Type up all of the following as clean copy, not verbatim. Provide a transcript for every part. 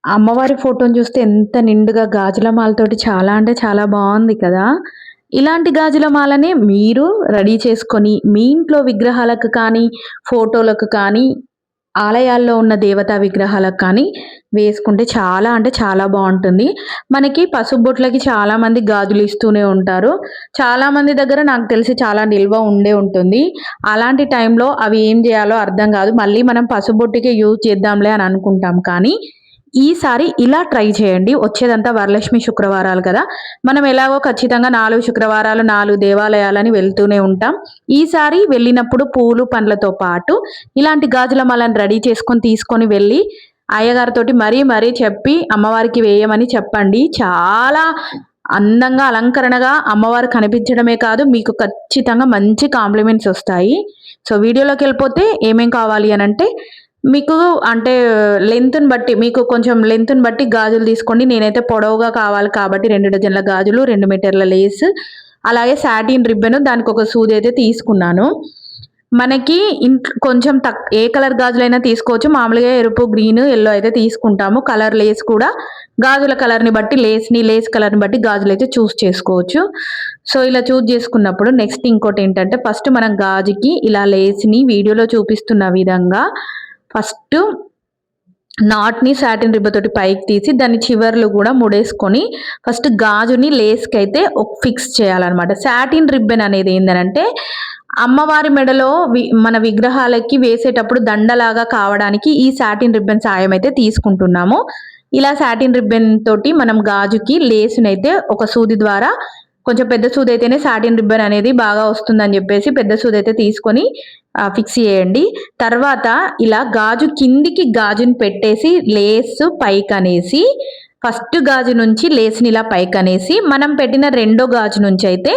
అమ్మవారి ఫోటోని చూస్తే ఎంత నిండుగా గాజుల మాలతోటి చాలా అంటే చాలా బాగుంది కదా! ఇలాంటి గాజుల మాలని మీరు రెడీ చేసుకొని మీ ఇంట్లో విగ్రహాలకు కానీ, ఫోటోలకు కానీ, ఆలయాల్లో ఉన్న దేవతా విగ్రహాలకు కానీ వేసుకుంటే చాలా అంటే చాలా బావుంటుంది. మనకి పసుపు బొట్లకి చాలామంది గాజులు ఇస్తూనే ఉంటారు. చాలామంది దగ్గర నాకు తెలిసి చాలా నిల్వ ఉండే ఉంటుంది. అలాంటి టైంలో అవి ఏం జేయాలో అర్థం గాదు. మళ్ళీ మనం పసుపు బొట్టుకే యూజ్ చేద్దాంలే అని అనుకుంటాం. కానీ ఈసారి ఇలా ట్రై చేయండి. వచ్చేదంతా వరలక్ష్మి శుక్రవారాలు కదా! మనం ఎలాగో ఖచ్చితంగా 4 శుక్రవారాలు 4 దేవాలయాలని వెళ్తూనే ఉంటాం. ఈసారి వెళ్ళినప్పుడు పూలు, పండ్లతో పాటు ఇలాంటి గాజుల మాలను రెడీ చేసుకొని తీసుకొని వెళ్ళి అయ్యగారితోటి మరీ చెప్పి అమ్మవారికి వేయమని చెప్పండి. చాలా అందంగా అలంకరణగా అమ్మవారు కనిపించడమే కాదు, మీకు ఖచ్చితంగా మంచి కాంప్లిమెంట్స్ ఒస్తాయి. సో, వీడియోలోకెళ్ళిపోతే ఏమేం కావాలి అనంటే మీకు అంటే లెంగ్త్‌ని బట్టి మీకు కొంచెం లెంగ్త్‌ని బట్టి గాజులు తీసుకోండి. నేనైతే పొడవుగా కావాలి కాబట్టి 2 డజన్ల గాజులు, 2 మీటర్ల లేస్, అలాగే సాటిన్ రిబ్బన్ దానికొక సూదైతే తీసుకున్నాను. మనకి కొంచెం ఏ కలర్ గాజులైనా తీసుకోవచ్చు. మామూలుగా ఎరుపు, గ్రీన్, యెల్లో అయితే తీసుకుంటాము. కలర్ లేస్ కూడా గాజుల కలర్‌ని బట్టి లేస్ కలర్‌ని బట్టి గాజులైతే చూజ్ చేసుకోవచ్చు. సో, ఇలా చూజ్ చేసుకున్నప్పుడు నెక్స్ట్ ఇంకోటేంటంటే ఫస్ట్ మనం గాజుకి ఇలా లేస్‌ని వీడియోలో చూపిస్తున్న విధంగా ఫస్ట్ నాట్‌ని సాటిన్ రిబ్బన్‌తోటి పైకి తీసి దాన్ని చివర్లు గూడా ముడేసుకొని ఫస్ట్ గాజుని లేస్‌కైతే ఫిక్స్ చేయాలనమాట. సాటిన్ రిబ్బన్ అనేది ఏందనంటే అమ్మవారి మెడలో మన విగ్రహాలకి వేసేటప్పుడు దండలాగా కావడానికి ఈ సాటిన్ రిబ్బన్ సాయం అయితే తీసుకుంటున్నాము. ఇలా సాటిన్ రిబ్బన్ తోటి మనం గాజుకి లేస్‌నైతే ఒక సూది ద్వారా కొంచెం పెద్ద సూదైతేనే సాటిన్ రిబ్బన్ అనేది బాగా వస్తుందని జెప్పేసి పెద్ద సూదైతే తీసుకొని ఫిక్స్ చేయండి. తర్వాత ఇలా గాజు కిందికి గాజుని పెట్టేసి లేస్ పైకనేసి ఫస్ట్ గాజు నుంచి లేస్‌ని ఇలా పైకనేసి మనం పెట్టిన రెండో గాజు నుంచి అయితే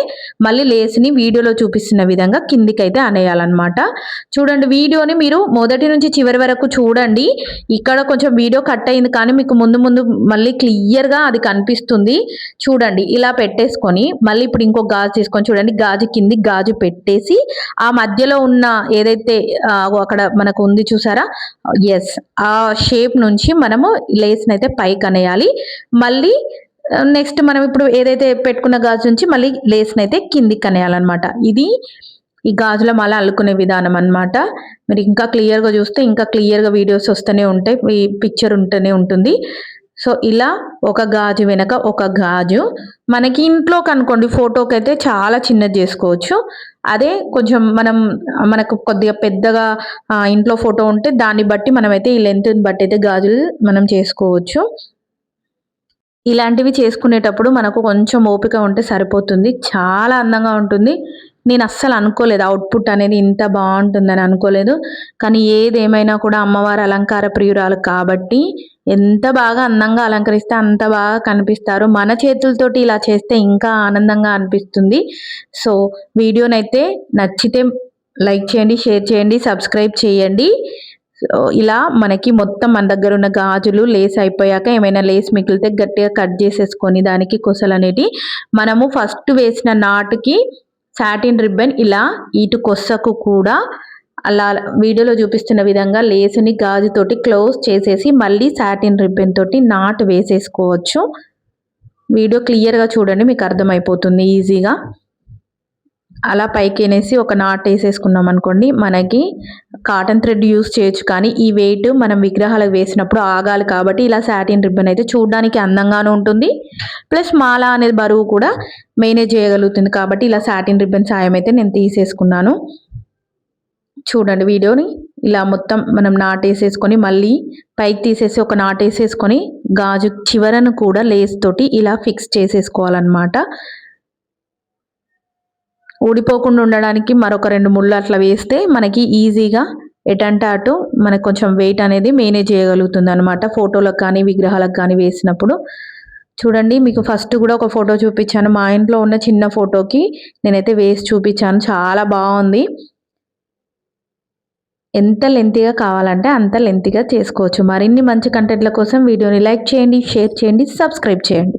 మళ్ళీ లేస్‌ని వీడియోలో చూపిస్తున్న విధంగా కిందికైతే అనేయాలన్నమాట. చూడండి, వీడియోని మీరు మొదటి నుంచి చివరి వరకు చూడండి. ఇక్కడ కొంచెం వీడియో కట్ అయింది కానీ మీకు ముందు మళ్ళీ క్లియర్‌గా అది కనిపిస్తుంది. చూడండి, ఇలా పెట్టేసుకొని మళ్ళీ ఇప్పుడు ఇంకో గాజు తీసుకొని చూడండి, గాజు కిందికి గాజు పెట్టేసి ఆ మధ్యలో ఉన్న ఏదైతే అక్కడ మనకు ఉంది చూసారా? యెస్. ఆ షేప్ నుంచి మనము లేస్‌నైతే పైకనేయాలి. మళ్ళీ నెక్స్ట్ మనం ఇప్పుడు ఏదైతే పెట్టుకున్న గాజు నుంచి మళ్ళీ లేస్‌నైతే కిందికనేయాలన్నమాట. ఇది ఈ గాజుల మాల అల్లుకునే విధానం అన్నమాట. మీరు ఇంకా క్లియర్‌గా చూస్తే ఇంకా క్లియర్‌గా వీడియోస్ వస్తూనే ఉంటాయి. ఈ పిక్చర్ ఉంటూనే ఉంటుంది. సో, ఇలా ఒక గాజు వెనక ఒక గాజు మనకి ఇంట్లోకనుకోండి ఫోటోకైతే చాలా చిన్నది చేసుకోవచ్చు. అదే కొంచెం మనకు కొద్దిగా పెద్దగా ఇంట్లో ఫోటో ఉంటే దాన్ని బట్టి మనమైతే ఈ లెంగ్త్‌ని బట్టి అయితే గాజులు మనం చేసుకోవచ్చు. ఇలాంటివి చేసుకునేటప్పుడు మనకు కొంచెం ఓపిక ఉంటే సరిపోతుంది. చాలా అందంగా ఉంటుంది. నేను అస్సలు అనుకోలేదు అవుట్‌పుట్ అనేది ఇంత బావుంటుందని అనుకోలేదు. కానీ ఏదేమైనా కూడా అమ్మవారు అలంకార ప్రియురాలు కాబట్టి ఎంత బాగా అందంగా అలంకరిస్తే అంత బాగా కనిపిస్తారు. మన చేతులతోటి ఇలా చేస్తే ఇంకా ఆనందంగా అనిపిస్తుంది. సో, వీడియోనైతే నచ్చితే లైక్ చేయండి, షేర్ చేయండి, సబ్స్క్రైబ్ చేయండి. సో, ఇలా మనకి మొత్తం మన దగ్గర ఉన్న గాజులు లేస్ అయిపోయాక ఏమైనా లేస్ మిగిలితే గట్టిగా కట్ చేసేసుకొని దానికి కొసలనేటి మనము ఫస్ట్ వేసిన నాటుకి సాటిన్ రిబ్బన్ ఇలా ఇటు కొసకు కూడా అలా వీడియోలో చూపిస్తున్న విధంగా లేస్‌ని గాజుతోటి క్లోజ్ చేసేసి మళ్ళీ సాటిన్ రిబ్బన్ తోటి నాట్ వేసేసుకోవచ్చు. వీడియో క్లియర్‌గా చూడండి, మీకు అర్థమైపోతుంది ఈజీగా. అలా పైకెనేసి ఒక నాట్ వేసేసుకున్నాం అనుకోండి, మనకి కాటన్ థ్రెడ్ యూజ్ చేయొచ్చు. కానీ ఈ వెయిట్ మనం విగ్రహాలకు వేసినప్పుడు ఆగాలి కాబట్టి ఇలా సాటిన్ రిబ్బన్ అయితే చూడడానికి అందంగాను ఉంటుంది. ప్లస్ మాల అనేది బరువు కూడా మేనేజ్ చేయగలుగుతుంది కాబట్టి ఇలా సాటిన్ రిబ్బన్ సాయం అయితే నేను తీసేసుకున్నాను. చూడండి, వీడియోని ఇలా మొత్తం మనం నాటేసేసుకొని మళ్ళీ పైకి తీసేసి ఒక నాటేసేసుకొని గాజు చివరను కూడా లేస్ తోటి ఇలా ఫిక్స్ చేసేసుకోవాలన్నమాట. ఊడిపోకుండా ఉండడానికి మరొక 2 ముళ్ళు అట్లా వేస్తే మనకి ఈజీగా ఎటంటే అటు మనకు కొంచెం వెయిట్ అనేది మేనేజ్ చేయగలుగుతుందన్నమాట. ఫోటోలకు కానీ విగ్రహాలకు కానీ వేసినప్పుడు. చూడండి, మీకు ఫస్ట్ కూడా ఒక ఫోటో చూపించాను. మా ఇంట్లో ఉన్న చిన్న ఫోటోకి నేనైతే వేసి చూపించాను. చాలా బాగుంది. ఎంత లెంతీగా కావాలంటే అంత లెంతీగా చేసుకోవచ్చు. మరిన్ని మంచి కంటెంట్ల కోసం వీడియోని లైక్ చేయండి, షేర్ చేయండి, సబ్స్క్రైబ్ చేయండి.